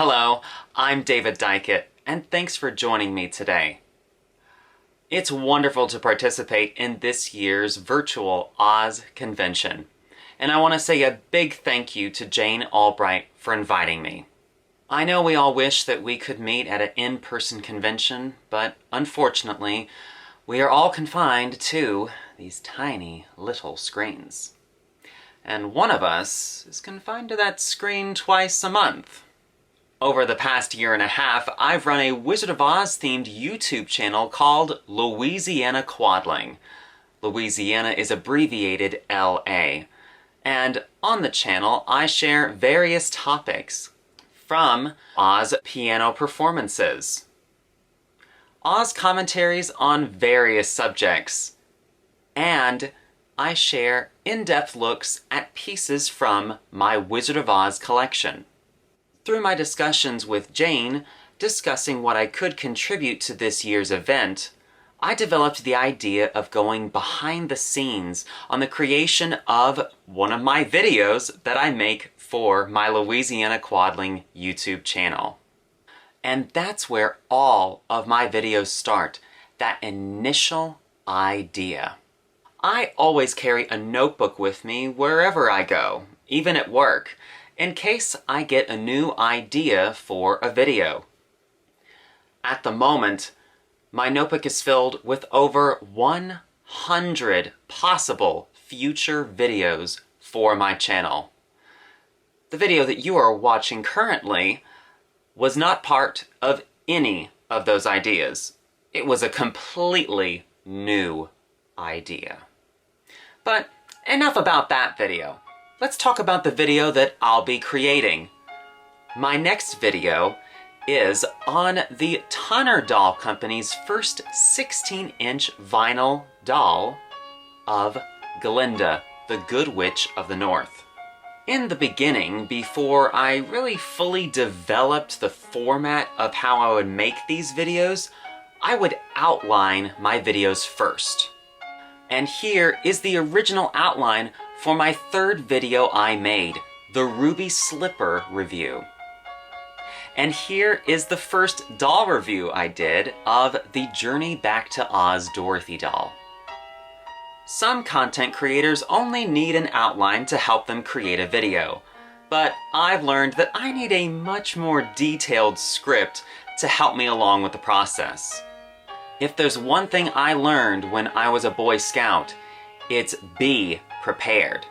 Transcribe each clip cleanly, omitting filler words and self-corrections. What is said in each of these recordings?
Hello, I'm Diket, and thanks for joining me today. It's wonderful to participate in this year's virtual Oz convention, and I want to say a big thank you to Jane Albright for inviting me. I know we all wish that we could meet at an in-person convention, but unfortunately, we are all confined to these tiny little screens. And one of us is confined to that screen twice a month. Over the past year and a half, I've run a Wizard of Oz themed YouTube channel called Louisiana Quadling. Louisiana is abbreviated LA. And on the channel, I share various topics, from Oz piano performances, Oz commentaries on various subjects, and I share in-depth looks at pieces from my Wizard of Oz collection. Through my discussions with Jane, discussing what I could contribute to this year's event, I developed the idea of going behind the scenes on the creation of one of my videos that I make for my Louisiana Quadling YouTube channel. And that's where all of my videos start, that initial idea. I always carry a notebook with me wherever I go, even at work, in case I get a new idea for a video. At the moment, my notebook is filled with over 100 possible future videos for my channel. The video that you are watching currently was not part of any of those ideas. It was a completely new idea. But enough about that video. Let's talk about the video that I'll be creating. My next video is on the Tonner Doll Company's first 16-inch vinyl doll of Glinda, the Good Witch of the North. In the beginning, before I really fully developed the format of how I would make these videos, I would outline my videos first. And here is the original outline for my third video I made, the Ruby Slipper review. And here is the first doll review I did of the Journey Back to Oz Dorothy doll. Some content creators only need an outline to help them create a video, but I've learned that I need a much more detailed script to help me along with the process. If there's one thing I learned when I was a Boy Scout, it's be prepared.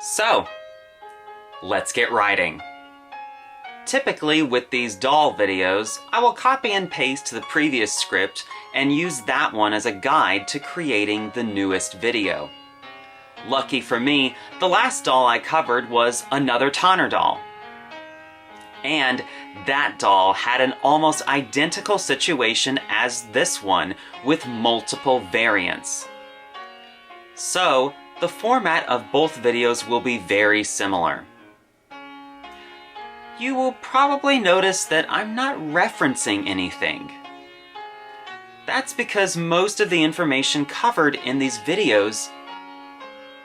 So, let's get writing. Typically with these doll videos, I will copy and paste the previous script and use that one as a guide to creating the newest video. Lucky for me, the last doll I covered was another Tonner doll. And that doll had an almost identical situation as this one, with multiple variants. So, the format of both videos will be very similar. You will probably notice that I'm not referencing anything. That's because most of the information covered in these videos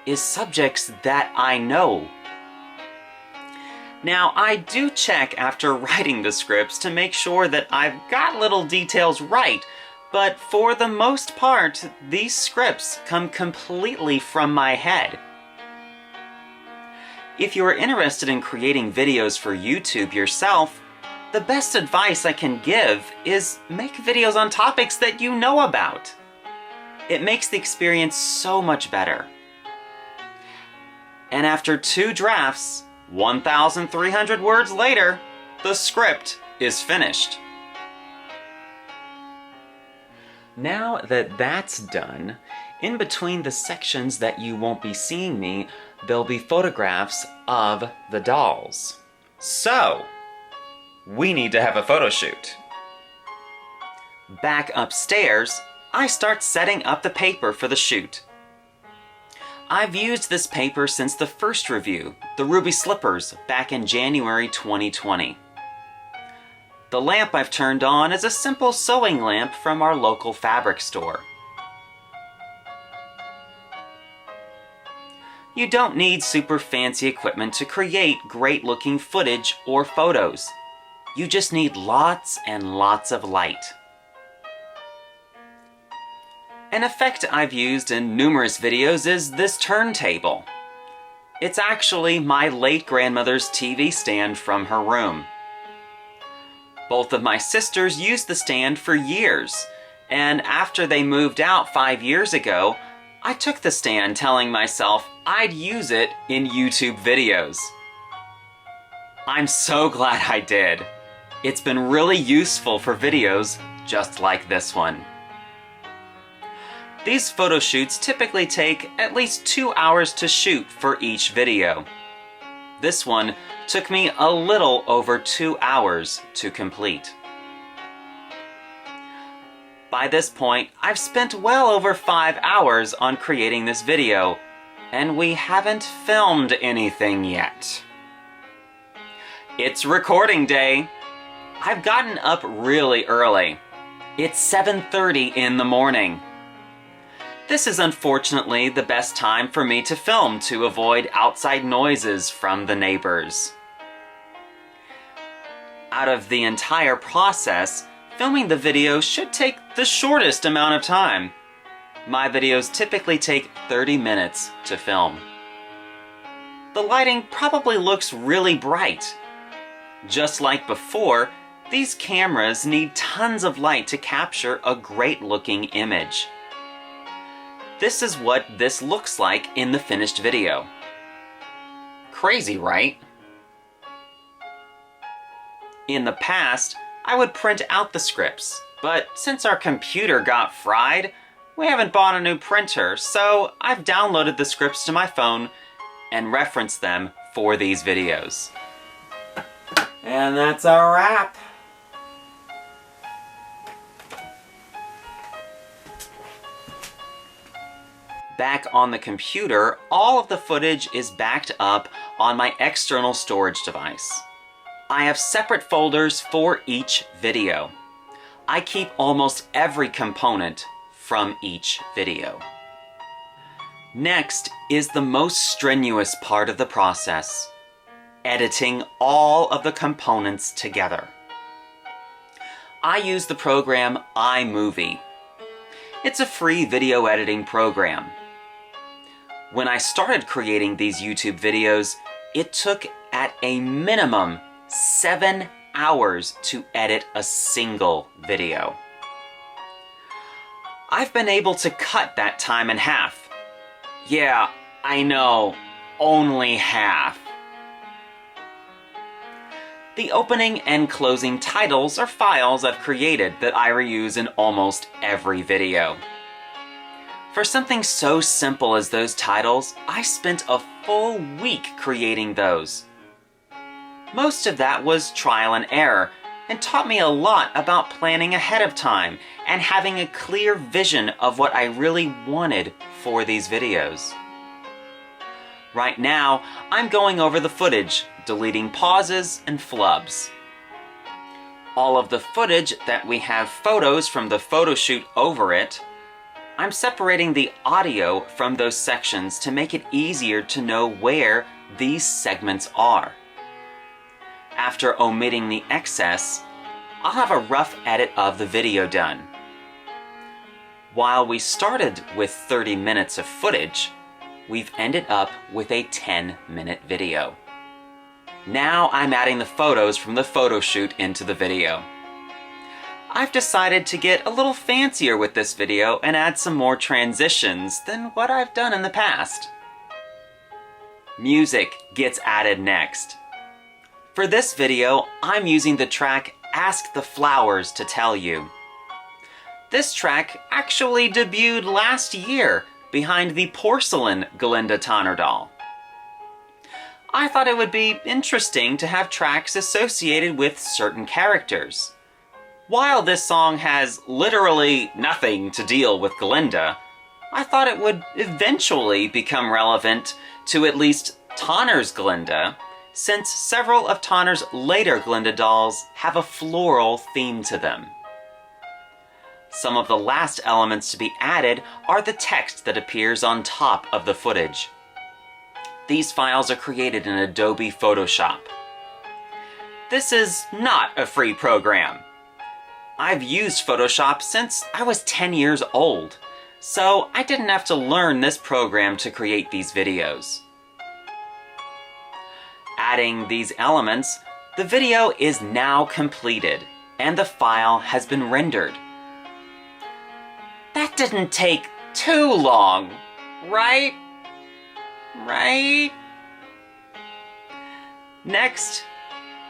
is subjects that I know. Now, I do check after writing the scripts to make sure that I've got little details right, but for the most part, these scripts come completely from my head. If you are interested in creating videos for YouTube yourself, the best advice I can give is make videos on topics that you know about. It makes the experience so much better. And after 2 drafts, 1,300 words later, the script is finished. Now that that's done, in between the sections that you won't be seeing me, there'll be photographs of the dolls. So, we need to have a photo shoot. Back upstairs, I start setting up the paper for the shoot. I've used this paper since the first review, the Ruby Slippers, back in January 2020. The lamp I've turned on is a simple sewing lamp from our local fabric store. You don't need super fancy equipment to create great looking footage or photos. You just need lots and lots of light. An effect I've used in numerous videos is this turntable. It's actually my late grandmother's TV stand from her room. Both of my sisters used the stand for years, and after they moved out 5 years ago, I took the stand telling myself I'd use it in YouTube videos. I'm so glad I did. It's been really useful for videos just like this one. These photo shoots typically take at least 2 hours to shoot for each video. This one took me a little over 2 hours to complete. By this point, I've spent well over 5 hours on creating this video, and we haven't filmed anything yet. It's recording day. I've gotten up really early. It's 7:30 in the morning. This is unfortunately the best time for me to film to avoid outside noises from the neighbors. Out of the entire process, filming the video should take the shortest amount of time. My videos typically take 30 minutes to film. The lighting probably looks really bright. Just like before, these cameras need tons of light to capture a great looking image. This is what this looks like in the finished video. Crazy, right? In the past, I would print out the scripts, but since our computer got fried, we haven't bought a new printer, so I've downloaded the scripts to my phone and referenced them for these videos. And that's a wrap! Back on the computer, all of the footage is backed up on my external storage device. I have separate folders for each video. I keep almost every component from each video. Next is the most strenuous part of the process: editing all of the components together. I use the program iMovie. It's a free video editing program. When I started creating these YouTube videos, it took at a minimum 7 hours to edit a single video. I've been able to cut that time in half. Yeah, I know, only half. The opening and closing titles are files I've created that I reuse in almost every video. For something so simple as those titles, I spent a full week creating those. Most of that was trial and error, and taught me a lot about planning ahead of time and having a clear vision of what I really wanted for these videos. Right now, I'm going over the footage, deleting pauses and flubs. All of the footage that we have photos from the photo shoot over it, I'm separating the audio from those sections to make it easier to know where these segments are. After omitting the excess, I'll have a rough edit of the video done. While we started with 30 minutes of footage, we've ended up with a 10-minute video. Now I'm adding the photos from the photo shoot into the video. I've decided to get a little fancier with this video and add some more transitions than what I've done in the past. Music gets added next. For this video, I'm using the track Ask the Flowers to Tell You. This track actually debuted last year behind the porcelain Glinda Tanner doll. I thought it would be interesting to have tracks associated with certain characters. While this song has literally nothing to deal with Glinda, I thought it would eventually become relevant to at least Tanner's Glinda, since several of Tanner's later Glinda dolls have a floral theme to them. Some of the last elements to be added are the text that appears on top of the footage. These files are created in Adobe Photoshop. this is not a free program. I've used Photoshop since I was 10 years old, so I didn't have to learn this program to create these videos. Adding these elements, the video is now completed and the file has been rendered. That didn't take too long, right? Right? Next,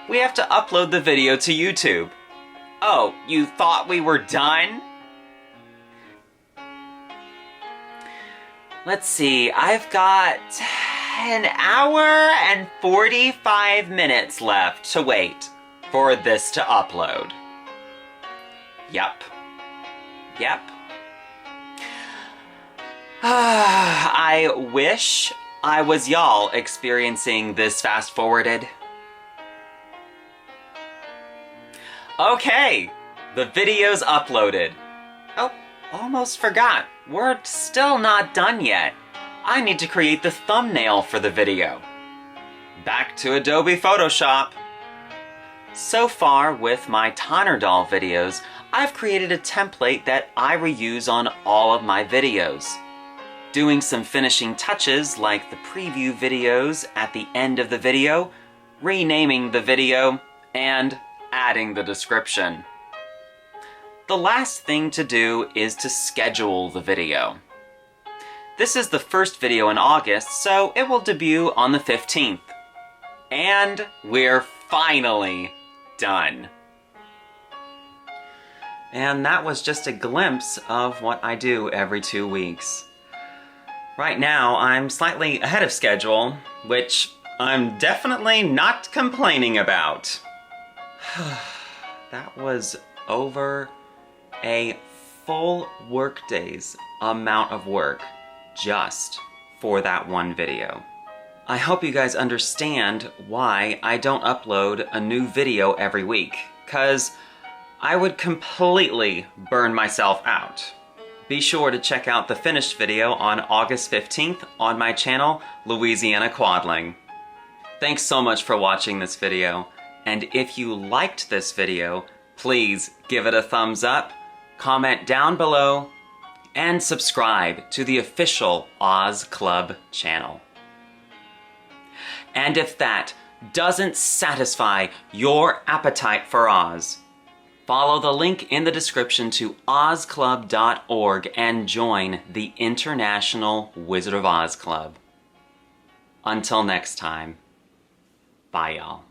we have to upload the video to YouTube. Oh, you thought we were done? Let's see, I've got an hour and 45 minutes left to wait for this to upload. Yep. I wish I was y'all experiencing this fast-forwarded. Okay, the video's uploaded. Oh, almost forgot. We're still not done yet. I need to create the thumbnail for the video. Back to Adobe Photoshop. So far with my Tanner doll videos, I've created a template that I reuse on all of my videos. Doing some finishing touches like the preview videos at the end of the video, renaming the video, and adding the description. The last thing to do is to schedule the video. This is the first video in August, so it will debut on the 15th. And we're finally done. And that was just a glimpse of what I do every 2 weeks. Right now, I'm slightly ahead of schedule, which I'm definitely not complaining about. That was over a full workday's amount of work just for that one video. I hope you guys understand why I don't upload a new video every week, 'cause I would completely burn myself out. Be sure to check out the finished video on August 15th on my channel, Louisiana Quadling. Thanks so much for watching this video, and if you liked this video, please give it a thumbs up, comment down below, and subscribe to the official Oz Club channel. And if that doesn't satisfy your appetite for Oz, follow the link in the description to ozclub.org and join the International Wizard of Oz Club. Until next time, bye y'all.